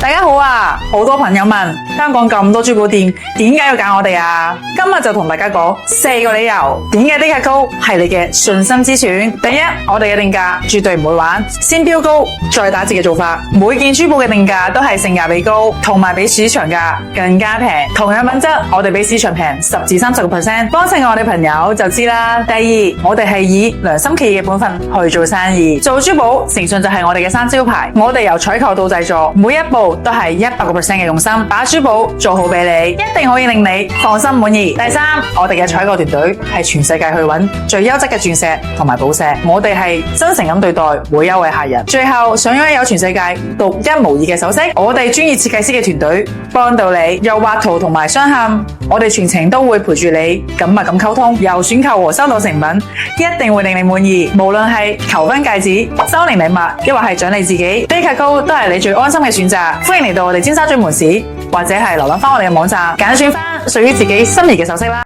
大家好啊！好多朋友問香港咁多珠寶店，點解要揀我哋啊？今日就同大家講4個理由，點解低價高係你嘅信心之選。第一，我哋嘅定價絕對唔會玩，先標高再打折嘅做法。每件珠寶嘅定價都係性價比高，同埋比市場價更加平。同樣品質，我哋比市場平10至30%。幫襯我哋朋友就知啦。第二，我哋係以良心企業嘅本分去做生意，做珠寶誠信就係我哋嘅生招牌。我哋由採購到製作，每一步都係100%嘅用心，把珠寶做好俾你，一定可以令你放心滿意。第三，我哋嘅採購團隊係全世界去揾最優質嘅鑽石同埋寶石，我哋係真誠咁對待每一位客人。最後，想擁有全世界獨一無二嘅首飾，我哋專業設計師嘅團隊幫到你，由畫圖同埋鑲嵌，我哋全程都會陪住你緊密咁溝通，由選購和收到成品，一定會令你滿意。無論係求婚戒指、周年禮物，抑或係獎勵自己，低價高都係你最安心嘅選擇。歡迎嚟到我哋尖沙咀門市，或者係瀏覽翻我哋嘅網站，揀選翻屬於自己心儀嘅首飾啦。